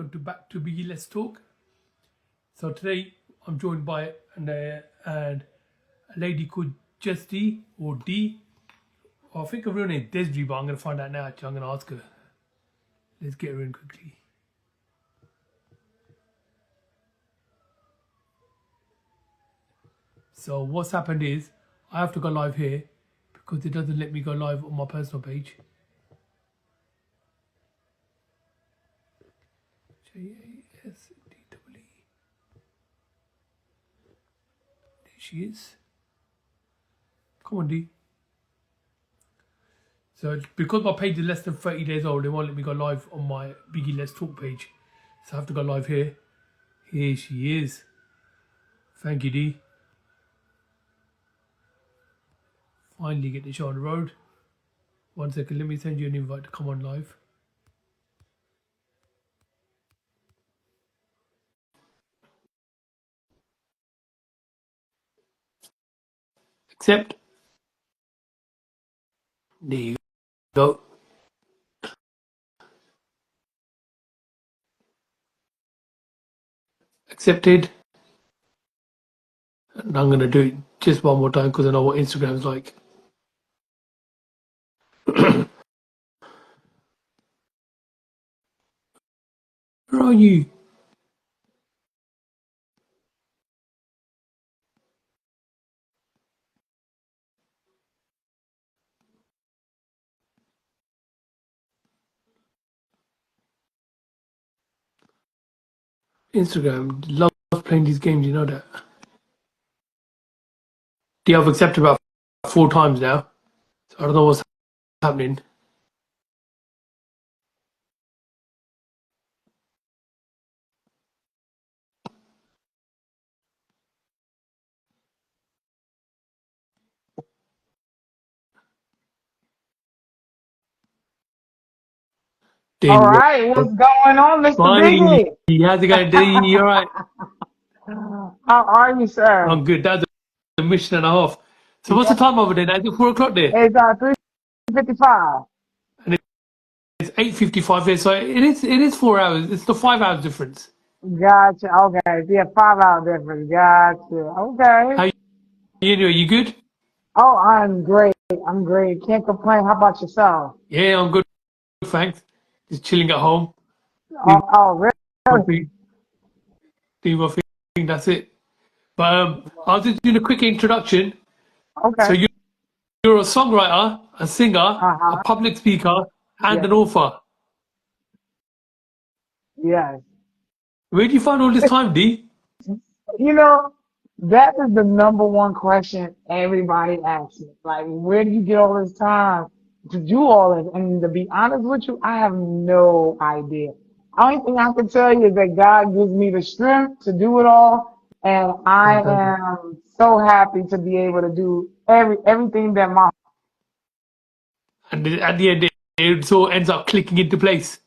back to Biggie Let's Talk. So today I'm joined by a lady called Justy or D. I think her real name is Desiree, but I'm going to find out now. Actually, I'm going to ask her. Let's get her in quickly. So what's happened is I have to go live here because it doesn't let me go live on my personal page. Jasdee. There she is. Come on, D. So because my page is less than 30 days old, they won't let me go live on my Biggie Let's Talk page. So I have to go live here. Here she is. Thank you, D. Finally get the show on the road. 1 second, let me send you an invite to come on live. Accept. There you go. Accepted. And I'm going to do it just one more time because I know what Instagram's like. Where are you? Instagram love playing these games, you know that. D, I've accepted about 4 times now. So I don't know what's happening. All There we right, what's go. going on, Mr. Finally. Biggie? How's it going, D? You alright? How are you, sir? I'm good. That's a mission and a half. So what's Yeah, the time over there now? Is it 4 o'clock there? it's 3:55. And it's 8:55 here, so it is 4 hours. It's the 5 hours difference. Gotcha. Okay, so yeah, 5 hour difference. Gotcha. Okay. How you doing? You good? Oh, I'm great. I'm great. Can't complain. How about yourself? Yeah, I'm good, thanks. Just chilling at home. Doing Oh, my really? thing. Doing my thing. That's it. But I was just doing a quick introduction. So Okay. you're a songwriter, a singer, a Uh-huh. public speaker, and Yes. an author. Yes. Where do you find all this time, D? You know, that is the number one question everybody asks me. Like, where do you get all this time to do all this? And to be honest with you, I have no idea. Only thing I can tell you is that God gives me the strength to do it all, and I Fantastic. am so happy to be able to do everything that my And at the end, it all ends up clicking into place.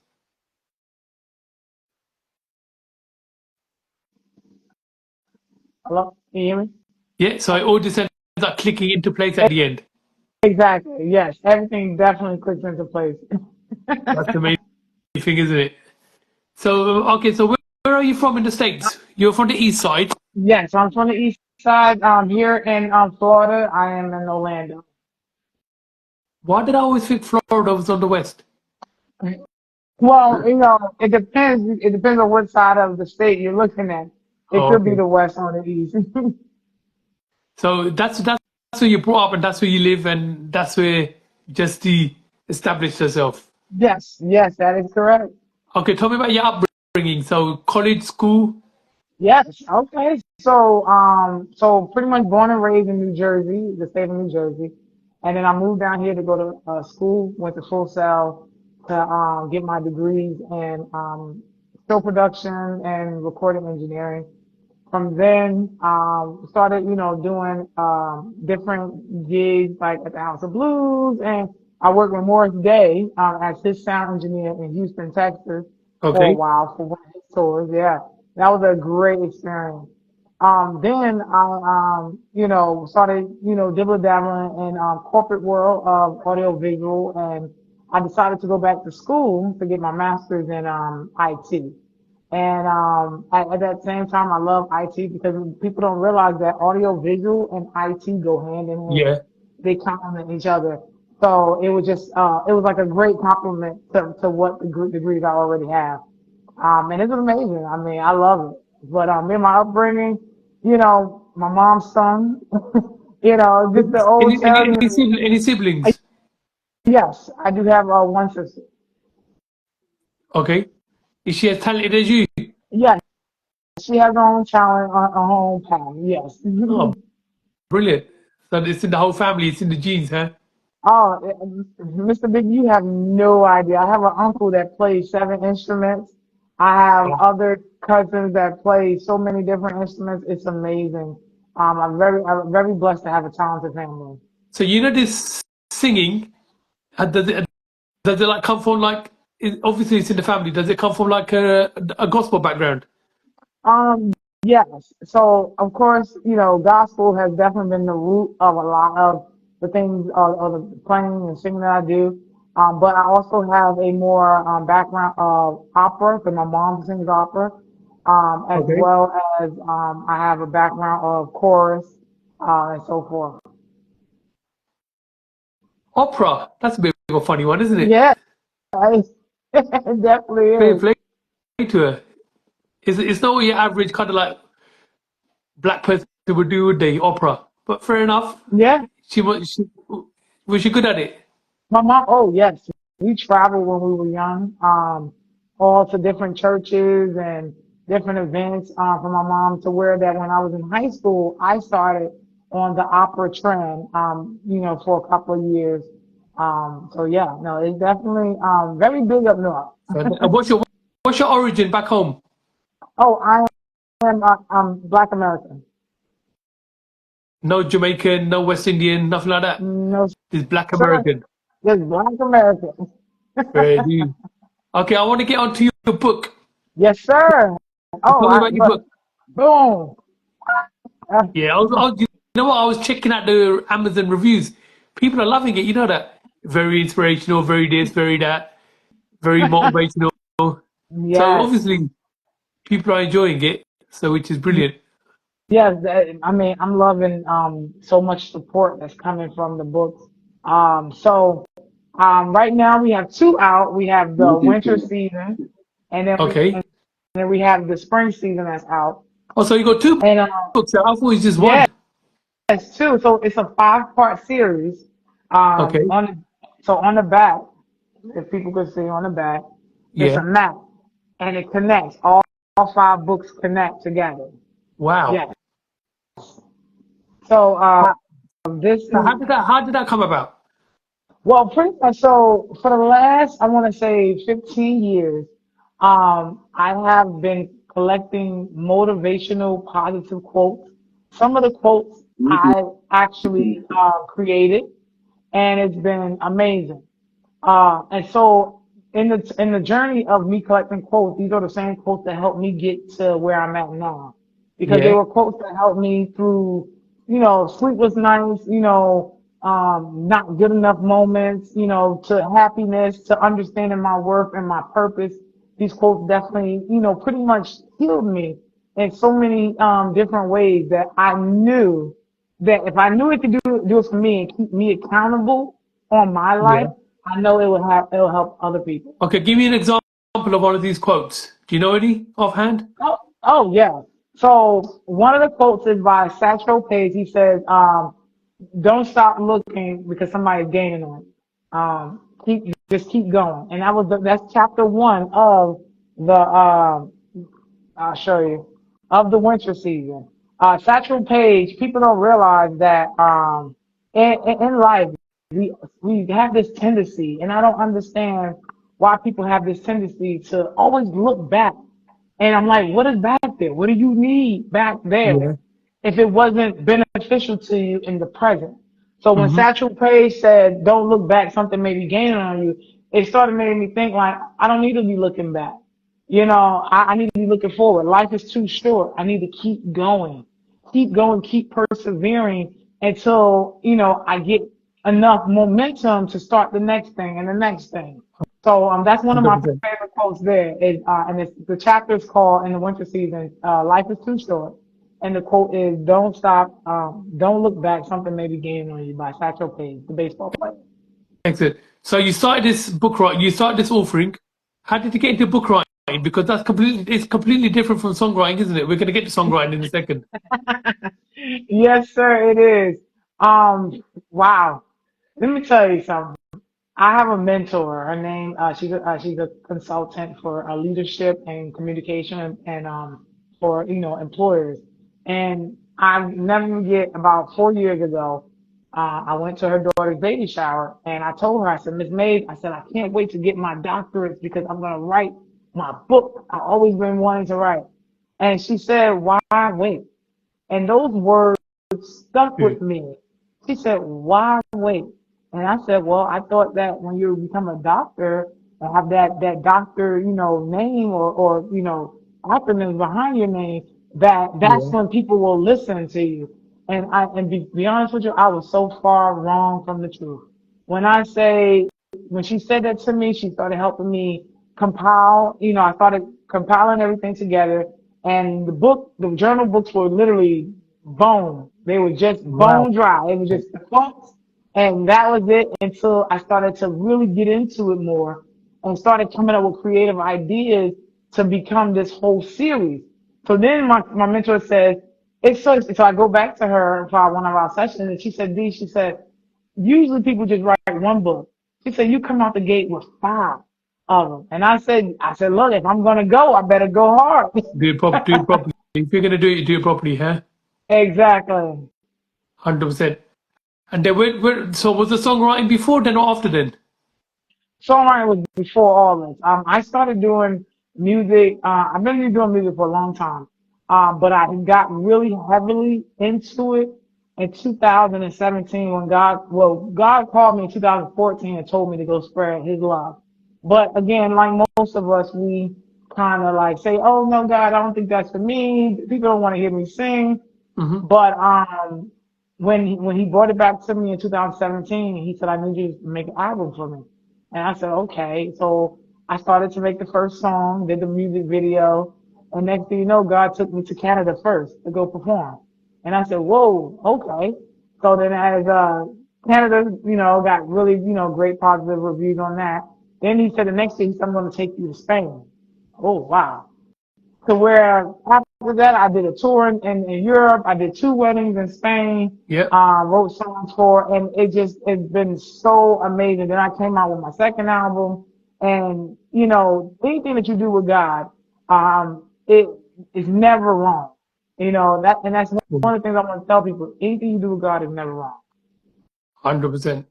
hello, can you hear me? Yeah, so it all just ends up clicking into place at the end. Exactly. Yes, everything definitely clicks into place. That's the main thing, isn't it? So, okay, so where are you from in the States? You're from the East Side. Yes, I'm from the east side. Here in Florida. I am in Orlando. Why did I always think Florida was on the West? Well, it depends. It depends on what side of the state you're looking at. It Oh, could be okay. the west or the east. So that's where you brought up and that's where you live and that's where just the established yourself. Yes, yes, that is correct. Okay, tell me about your upbringing. So college, school. Yes. Okay. So pretty much born and raised in New Jersey, the state of New Jersey, and then I moved down here to go to school. Went to Full Sail to get my degrees in film production and recording engineering. From then, started, doing different gigs like at the House of Blues, and I worked with Morris Day as his sound engineer in Houston, Texas, for a Okay. while for one of his tours. Yeah, that was a great experience. Then I, started, dibble dabbling in corporate world of audio visual, and I decided to go back to school to get my master's in IT. And at that same time, I love IT because people don't realize that audio visual and IT go hand in hand. Yeah. They complement each other. So it was just it was like a great compliment to what the degrees I already have. And it was amazing. I mean, I love it. But in my upbringing, my mom's son, just the old stereotype. Any siblings? Yes, I do have one sister. Okay. Is she as talented as you? Yes, she has her own talent, her own path. Yes. Oh, brilliant. So it's in the whole family, it's in the genes, huh? Oh, Mr. Big, you have no idea. I have an uncle that plays 7 instruments. I have Wow. other cousins that play so many different instruments. It's amazing. I'm very blessed to have a talented family. So you know this singing, does it like come from like, obviously it's in the family, does it come from like a gospel background? Um, yes. So of course, gospel has definitely been the root of a lot of the things of the playing and singing that I do. But I also have a more background of opera, because my mom sings opera, as Okay. well as I have a background of chorus, and so forth. Opera, that's a bit of a funny one, isn't it? Yeah, it definitely Fair is. play to her. It's not what your average kind of like black person would do, would they? Opera. But fair enough. Yeah. Was she good at it? My mom, oh yes, we traveled when we were young, all to different churches and different events, for my mom to where that when I was in high school, I started on the opera trend, for a couple of years. So yeah, no, it's definitely, very big up north. And what's your origin back home? Oh, I am, Black American. No Jamaican, no West Indian, nothing like that. No, Just black sir, American. just Black American. Fair dude. Okay, I want to get onto your book. Yes, sir. Oh, Tell me about your book. boom. Uh, Yeah, you know what? I was checking out the Amazon reviews. People are loving it. You know that. Very inspirational, very this, very that, very motivational. So yes. obviously people are enjoying it. So which is brilliant. Yes, I mean, I'm loving so much support that's coming from the books. Right now we have two out. We have the winter season, and Okay. then we have the spring season that's out. Oh, so you got two And books. I thought it was just yes, one. two. So it's a 5-part series. Okay. On the back, if people could see on the back, it's Yeah. a map, and it connects. All 5 books connect together. Wow. Yes. So How, this so is how did that come about? Well, pretty much. So for the last, I want to say 15 years, I have been collecting motivational positive quotes. Some of the quotes I actually created, and it's been amazing. And so in the journey of me collecting quotes, these are the same quotes that helped me get to where I'm at now. Because they Yeah. were quotes that helped me through, sleepless nights, not good enough moments, to happiness, to understanding my worth and my purpose. These quotes definitely, pretty much healed me in so many different ways that I knew that if I knew it could do it for me and keep me accountable on my life, Yeah. I know it will help other people. Okay. Give me an example of one of these quotes. Do you know any offhand? Oh yeah. So one of the quotes is by Satchel Paige. He says, "Don't stop looking because somebody's gaining on it. Just keep going." And that's chapter 1 of the I'll show you, of the winter season. Satchel Paige, people don't realize that in life we have this tendency, and I don't understand why people have this tendency to always look back. And I'm like, what is back there? What do you need back there Yeah. if it wasn't beneficial to you in the present? So when Mm-hmm. Satchel Paige said, "Don't look back, something may be gaining on you," it started making me think like, I don't need to be looking back. I need to be looking forward. Life is too short. I need to keep going, keep persevering until, I get enough momentum to start the next thing and the next thing. So, that's one of my 100%. quotes there is, and it's, the chapter is called in the winter season, "Life is too short," and the quote is, "Don't stop, don't look back. Something may be gaining on you," by Satchel Paige, the baseball player. Excellent. So you started this book writing, you started this authoring. How did you get into book writing? Because it's completely different from songwriting, isn't it? We're going to get to songwriting in a second. Yes, sir, it is. Wow. Let me tell you something. I have a mentor. Her name, she's a consultant for leadership and communication and for, employers. And I never forget about 4 years ago, I went to her daughter's baby shower and I told her, I said, Miss Mays, I said, I can't wait to get my doctorates because I'm going to write my book. I've always been wanting to write. And she said, why wait? And those words stuck Yeah. with me. She said, why wait? And I said, well, I thought that when you become a doctor and have that doctor, name or acronyms behind your name, that's Yeah. when people will listen to you. And be honest with you, I was so far wrong from the truth. When I say, when she said that to me, she started helping me compile, I started compiling everything together. And the journal books were literally bone. They were just Wow. bone dry. It was just the quotes, and that was it until I started to really get into it more and started coming up with creative ideas to become this whole series. So then my mentor said, so I go back to her for one of our sessions and she said, D, she said, usually people just write one book. She said, you come out the gate with five of them. And I said, look, if I'm going to go, I better go hard. Do it properly. If you're going to do it properly, huh? Exactly. 100%. And then so was the songwriting before then or after then? Songwriting was before all this. I started doing music. I've been doing music for a long time. But I got really heavily into it in 2017 when God called me in 2014 and told me to go spread his love. But again, like most of us, we kind of like say, oh no, God, I don't think that's for me. People don't want to hear me sing. Hmm. But when he brought it back to me in 2017, he said, I need you to make an album for me. And I said, okay. So I started to make the first song, did the music video, and next thing you know, God took me to Canada first to go perform. And I said, whoa, okay. So then as Canada, got really, great positive reviews on that. Then he said the next thing he said, I'm going to take you to Spain. Oh wow. To where after that I did a tour in Europe. I did two weddings in Spain. Yeah. Wrote songs for, and it's been so amazing. Then I came out with my second album, and anything that you do with God, it is never wrong. That's one of the things I want to tell people. Anything you do with God is never wrong. 100%.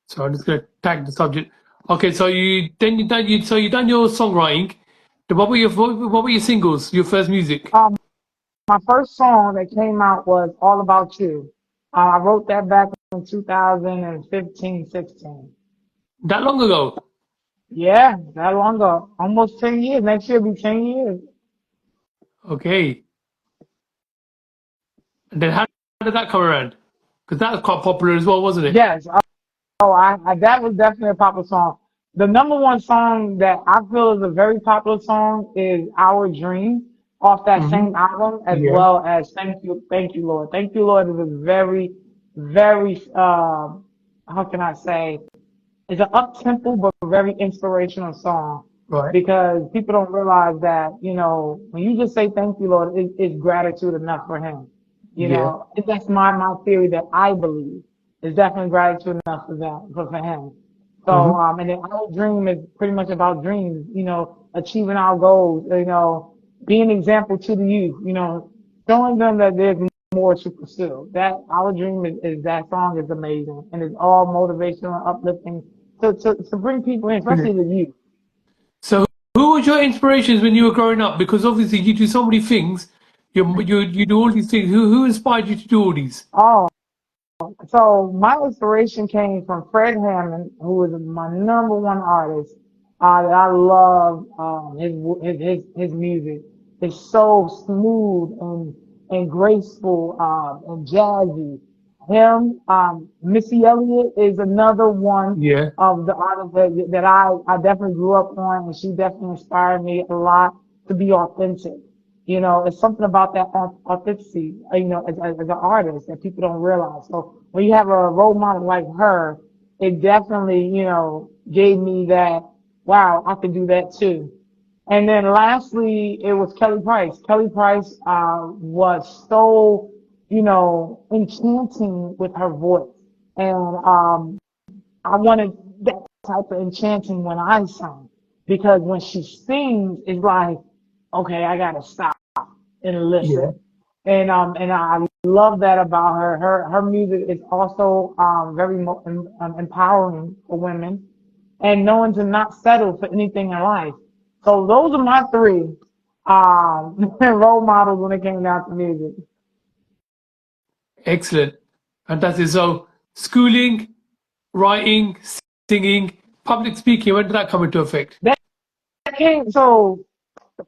So I'm just going to tag the subject. Okay, so you done your songwriting. What were your singles? Your first music? Um, my first song that came out was All About You. I wrote that back in 2015, 16. That long ago? Yeah, that long ago. Almost 10 years. Next year will be 10 years. Okay. And then how did that come around? Because that was quite popular as well, wasn't it? Yes. Oh, that was definitely a popular song. The number one song that I feel is a very popular song is Our Dream off that Hmm. same album, as Yeah. well as Thank You, Lord. Thank You, Lord is a very, very, how can I say, it's an up-tempo but very inspirational song Right. because people don't realize that, when you just say thank you, Lord, it's gratitude enough for him. Yeah. That's my theory that I believe. It's definitely gratitude enough for that, for him. So, Hmm. and then our dream is pretty much about dreams, achieving our goals, being an example to the youth, showing them that there's more to pursue. That our dream is that song is amazing and it's all motivational and uplifting to bring people in, especially Brilliant. the youth. So who was your inspirations when you were growing up? Because obviously you do so many things. You do all these things. Who inspired you to do all these? Oh, so my inspiration came from Fred Hammond, who is my number one artist. That I love his music. It's so smooth and graceful and jazzy. him. Missy Elliott is another one Yeah, of the artists that I definitely grew up on, and she definitely inspired me a lot to be authentic. You know, it's something about that authenticity, as an artist that people don't realize. So when you have a role model like her, it definitely, gave me that, wow, I can do that too. And then lastly, it was Kelly Price. Kelly Price was so, enchanting with her voice. And I wanted that type of enchanting when I sang. Because when she sings, it's like, okay, I gotta stop and yeah. listen. And I love that about her. Her music is also very empowering for women, and knowing to not settle for anything in life. So those are my three role models when it came down to music. Excellent. Fantastic. So schooling, writing, singing, public speaking, when did that come into effect? That came so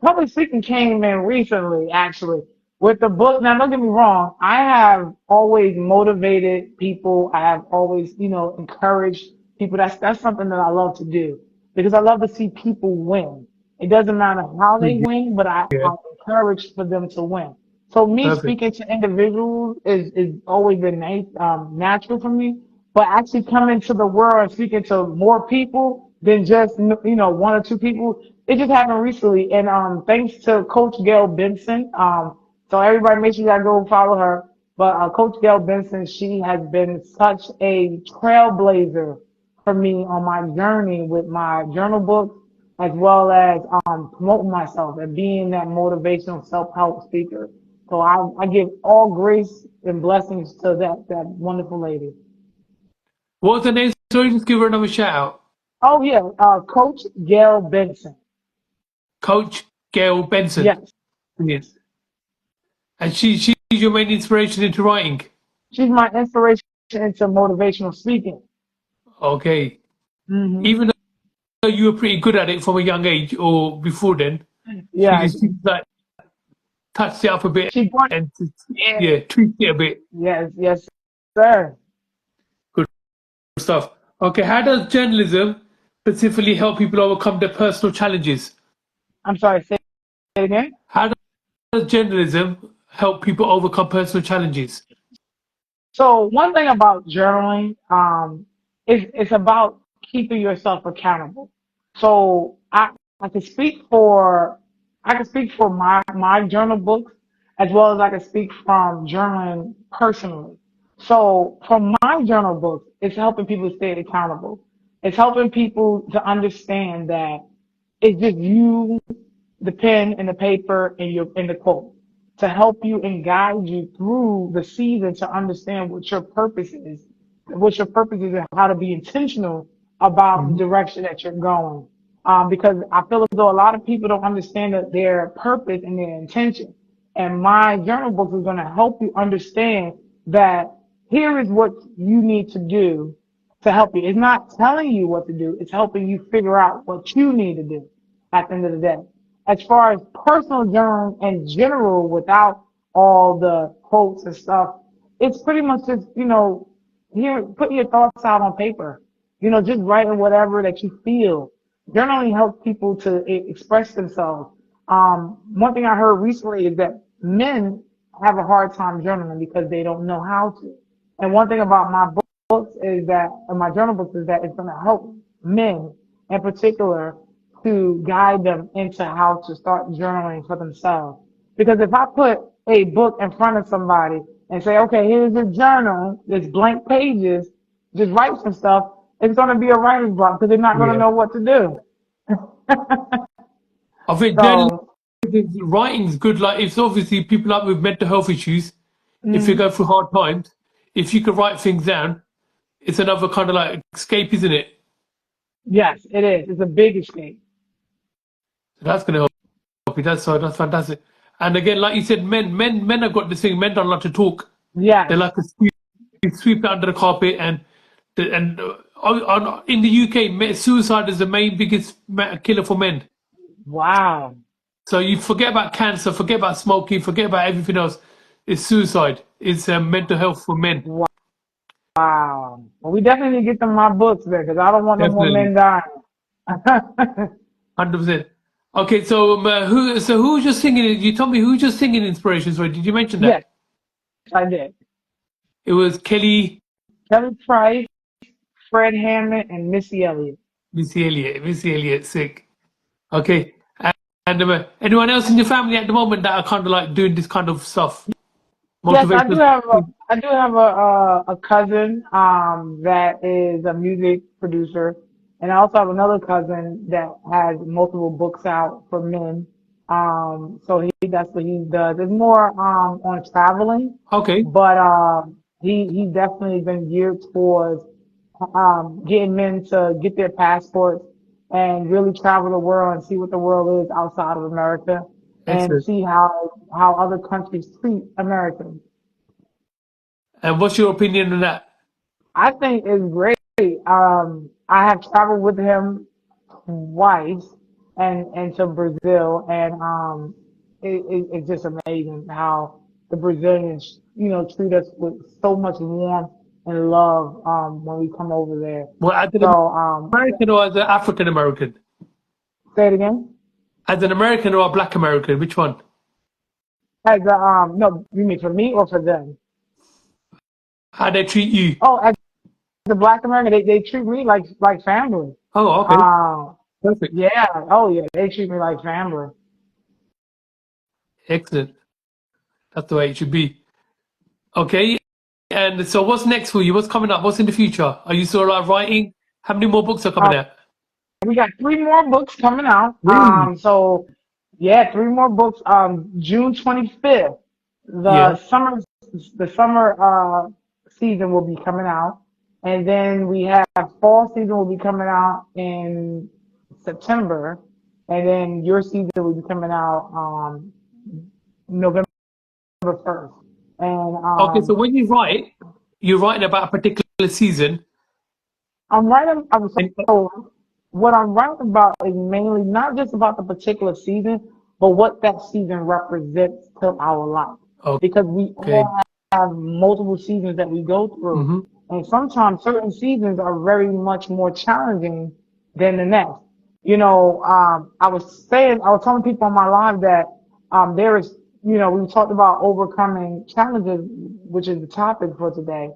public speaking came in recently, actually, with the book. Now, don't get me wrong. I have always motivated people. I have always, encouraged people. That's something that I love to do because I love to see people win. It doesn't matter how they win, but Yeah, I encourage for them to win. So me perfect. speaking to individuals is always been natural for me. But actually coming to the world and speaking to more people than just one or two people, it just happened recently. And thanks to Coach Gail Benson, so everybody make sure you gotta go follow her. But Coach Gail Benson, she has been such a trailblazer for me on my journey with my journal books, as well as promoting myself and being that motivational self-help speaker. So I give all grace and blessings to that wonderful lady. What's the name? Sorry, just give her another shout out. Oh yeah, Coach Gail Benson. Coach Gail Benson. Yes, Brilliant. And she's your main inspiration into writing. she's my inspiration into motivational speaking. Okay. Hmm. Even though you were pretty good at it from a young age or before then, Yeah, she like touched it up a bit she brought. and Yeah, yeah, tweaked it a bit. yes, yes, sir. Good stuff. Okay, how does journalism specifically help people overcome their personal challenges? I'm sorry. Say it again. How does journalism help people overcome personal challenges? So one thing about journaling, is it's about keeping yourself accountable. So I can speak for I can speak for my journal books as well as I can speak from journaling personally. So from my journal books, it's helping people stay accountable. It's helping people to understand that it's just you, the pen and the paper and your and the quote to help you and guide you through the season to understand what your purpose is, and how to be intentional about the Mhm. direction that you're going. Because I feel as though a lot of people don't understand that their purpose and their intention. And my journal book is going to help you understand that here is what you need to do to help you. It's not telling you what to do. It's helping you figure out what you need to do at the end of the day. As far as personal journaling in general, without all the quotes and stuff, it's pretty much just, here, putting your thoughts out on paper. Just writing whatever that you feel. Journaling helps people to express themselves. One thing I heard recently is that men have a hard time journaling because they don't know how to. And one thing about my books is that, my journal books is that it's going to help men in particular to guide them into how to start journaling for themselves. Because if I put a book in front of somebody and say, okay, here's your journal, there's blank pages, just write some stuff, it's going to be a writer's block because they're not going to Yeah. know what to do. I think journalism, So, writing's good. Like, it's obviously people up with mental health issues. If you mm, go through hard times, if you could write things down, it's another kind of like escape, isn't it? yes, it is. It's a big escape. So that's going to help you. That's fantastic. And again, like you said, men have got this thing. Men don't like to talk. They Yes. like to sweep it under the carpet. In the UK, suicide is the main biggest killer for men. Wow. So you forget about cancer, forget about smoking, forget about everything else. It's suicide. It's mental health for men. Wow. Well, we definitely need to get them my books there because I don't want no more Definitely. men dying. 100%. Okay, so who's your singing? You told me who's your singing inspiration. Sorry, did you mention Yes, that? I did. It was Kelly, Kelly Price, Fred Hammond, and Missy Elliott. Missy Elliott, sick. Okay, and anyone else in your family at the moment that are kind of like doing this kind of stuff, Yes, motivational? I do have a cousin that is a music producer, and I also have another cousin that has multiple books out for men. So that's what he does. It's more on traveling, Okay, but he's definitely been geared towards getting men to get their passports and really travel the world and see what the world is outside of America and excellent. see how other countries treat Americans. And what's your opinion on that? I think it's great. I have traveled with him twice and to Brazil, and it's just amazing how the Brazilians, treat us with so much warmth and love when we come over there. Well, as an So, American or as an African American? say it again. As an American or a Black American? Which one? As a, no, you mean for me or for them? How they treat you? Oh, as a Black American, they treat me like family. Oh, okay, Uh, perfect, yeah, oh yeah, they treat me like family. excellent. That's the way it should be. Okay, and so what's next for you? What's coming up? What's in the future? Are you still writing? How many more books are coming out? We got three more books coming out. Really? So yeah, three more books. June 25th, Yeah. the summer season will be coming out, and then we have fall season will be coming out in September, and then your season will be coming out November 1st. And Okay, so when you write, you're writing about a particular season, I'm writing. and So what I'm writing about is mainly not just about the particular season, but what that season represents to our life. Because we okay, all have multiple seasons that we go through, mm-hmm. and sometimes certain seasons are very much more challenging than the next. I was telling people in my live that there is, we talked about overcoming challenges, which is the topic for today.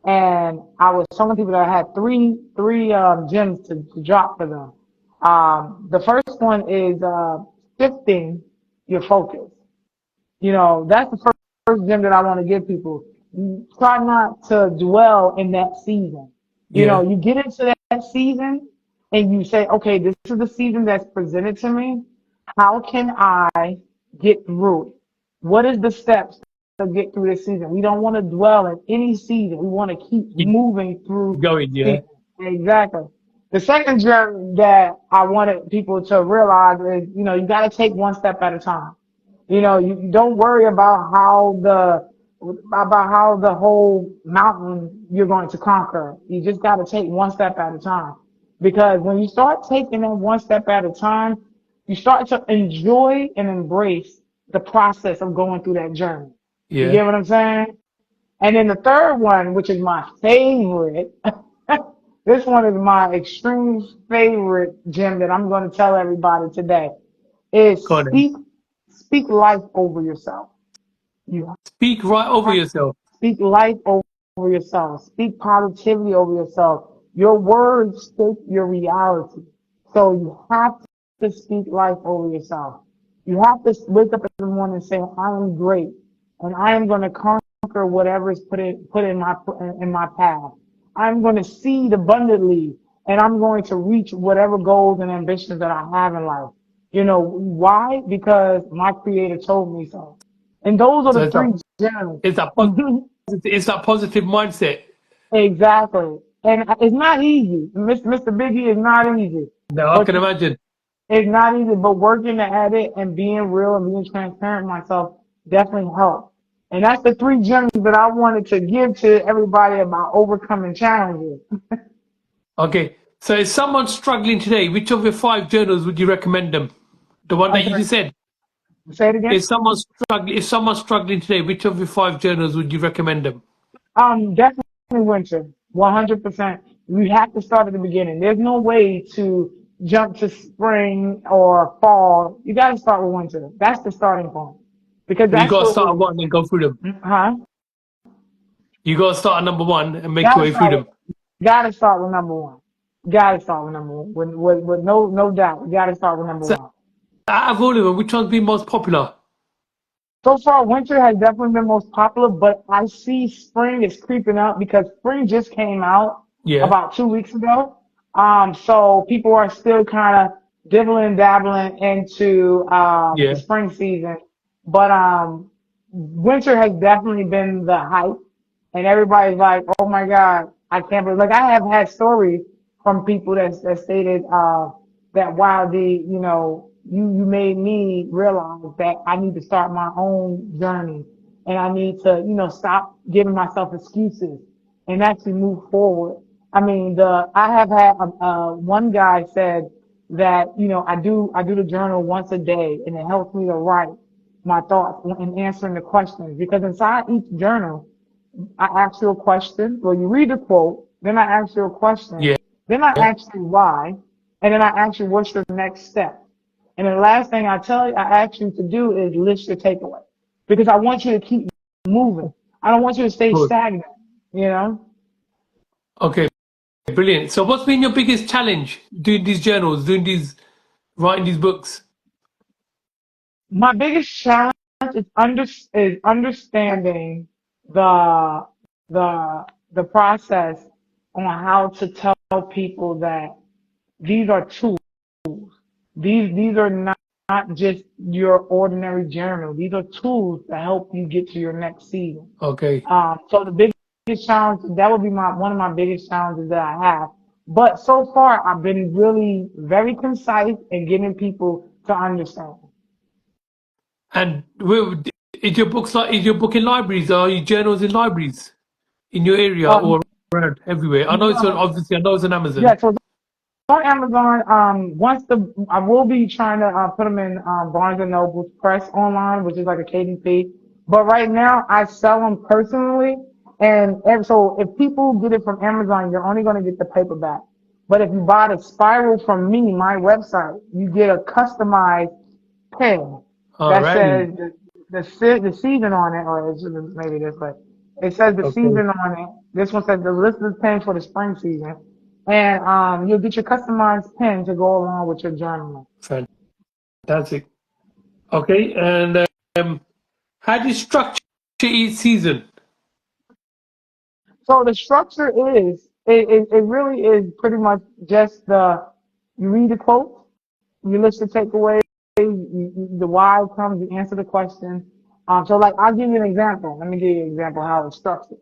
And I was telling people that I had three gems to drop for them. The first one is shifting your focus. That's the first gem that I want to give people. Try not to dwell in that season. Yeah, You get into that season and you say, okay, this is the season that's presented to me. How can I get through it? What is the steps to get through this season? We don't want to dwell in any season. We want to keep keep moving through going. Yeah, season. Exactly. The second gem that I wanted people to realize is, you got to take one step at a time. You don't worry about how the whole mountain you're going to conquer. You just got to take one step at a time. Because when you start taking it one step at a time, you start to enjoy and embrace the process of going through that journey. You yeah. get what I'm saying? And then the third one, which is my favorite, this one is my extreme favorite gem that I'm going to tell everybody today Go is on then. speak life over yourself. You Speak right over have yourself. speak life over yourself. Speak positivity over yourself. Your words shape your reality. So you have to speak life over yourself. You have to wake up in the morning and say, I am great and I am going to conquer whatever is put in my path. I'm going to seed abundantly and I'm going to reach whatever goals and ambitions that I have in life. Why? Because my creator told me so. And those are So the three gems. it's that positive, it's that positive mindset. Exactly. And it's not easy. Mr. Biggie is not easy. No, I But can imagine. it's not easy, but working at it and being real and being transparent with myself definitely helped. And that's the three gems that I wanted to give to everybody about overcoming challenges. Okay, so if someone's struggling today, which of your five journals would you recommend them? The one I'm that you sorry, just said. say it again. If someone's struggling today, which of your five journals would you recommend them? Definitely winter. 100%. You have to start at the beginning. There's no way to jump to spring or fall. You got to start with winter. That's the starting point because So you that's got to where start at we, one and go through them. huh? You got to start at number one and make Got your to way through start with, them. got to start with number one. Got to start with number one. With no doubt. You got to start with number So one. out of all of them, which one's been most popular? So far, winter has definitely been most popular, but I see spring is creeping up because spring just came out Yeah, about 2 weeks ago. So people are still kind of dibbling dabbling into the yeah. spring season, but winter has definitely been the hype, and everybody's like, "Oh my God, I can't believe!" Like I have had stories from people that stated that wow, you made me realize that I need to start my own journey, and I need to stop giving myself excuses and actually move forward. I mean, I have had one guy said that I do the journal once a day, and it helps me to write my thoughts and answering the questions because inside each journal I ask you a question. Well, you read the quote, then I ask you a question, Yeah. then I ask you why, and then I ask you what's your next step. And the last thing I ask you to do is list your takeaway because I want you to keep moving. I don't want you to stay Good. stagnant. You know, Okay, brilliant. So what's been your biggest challenge doing these journals, writing these books? my biggest challenge is understanding the the process on how to tell people that these are tools. These are not just your ordinary journal. These are tools to help you get to your next season. Okay. So the biggest challenge that would be my one of my biggest challenges that I have. But so far, I've been really very concise in getting people to understand. And is your book in libraries or are your journals in libraries in your area Um, or around everywhere? no, I know it's on yeah. Amazon. So on Amazon, I will be trying to put them in Barnes and Noble's Press online, which is like a KDP. But right now, I sell them personally, and so if people get it from Amazon, you're only going to get the paperback. But if you buy the spiral from me, my website, you get a customized pen that Alrighty. says the season on it, or it's maybe this way. It says the Okay. season on it. This one says the list of pen for the spring season, and you'll get your customized pen to go along with your journal. Fantastic. Okay. And how do you structure each season? So the structure it really is pretty much just you read the quote, you list the takeaways, the why comes, you answer the question. So like I'll give you an example. Let me give you an example how it's structured.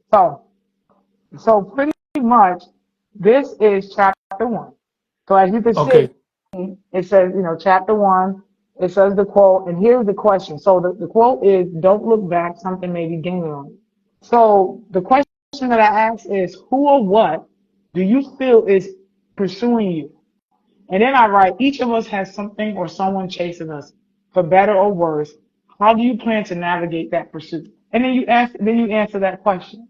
So pretty much, this is chapter one. So as you can see, Okay. it says, chapter one, it says the quote, and here's the question. So the quote is, don't look back, something may be gaining on you. So the question that I ask is, who or what do you feel is pursuing you? And then I write, each of us has something or someone chasing us, for better or worse. How do you plan to navigate that pursuit? And then you answer that question.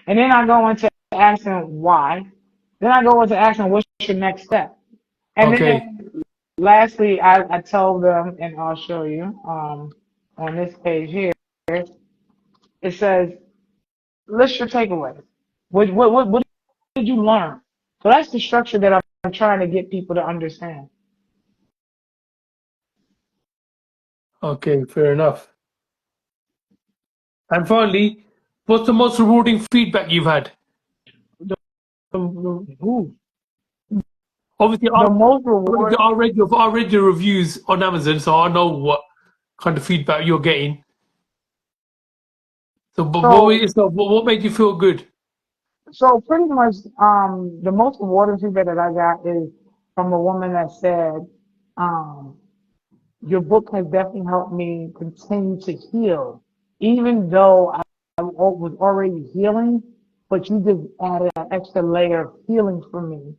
And then I go into asking why. Then I go into asking what's your next step. And Okay. then lastly, I tell them, and I'll show you on this page here, it says, list your takeaways. What did you learn? So that's the structure that I'm trying to get people to understand. Okay. Fair enough. And finally, what's the most rewarding feedback you've had? Ooh, Obviously, the most reward. I read your reviews on Amazon, so I know what kind of feedback you're getting. So, So what made you feel good? so pretty much, the most rewarding feedback that I got is from a woman that said, um, your book has definitely helped me continue to heal, even though I was already healing, but you just added an extra layer of healing for me.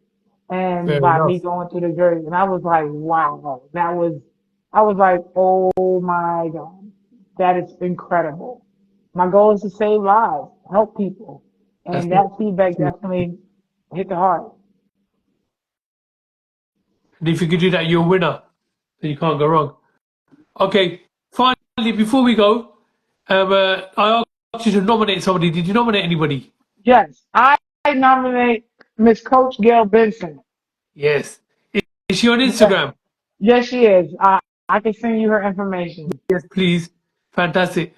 And Fair by me enough. going through the journey, and I was like, wow, I was like, oh my God, that is incredible. My goal is to save lives, help people. That's And it. that feedback definitely hit the heart. And if you could do that, you're a winner. Then you can't go wrong. Okay. Finally, before we go, I asked you to nominate somebody. Did you nominate anybody? Yes, I nominate Miss Coach Gail Benson. Yes. Is she on Yes, Instagram? yes, she is. I can send you her information. Yes, please. Fantastic.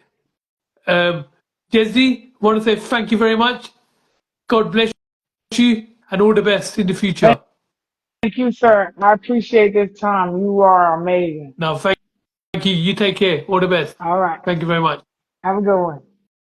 Um, Jezzy, want to say thank you very much. God bless you and all the best in the future. Thank you, sir. I appreciate this time. You are amazing. Now, thank you. You take care. All the best. All right. Thank you very much. Have a good one.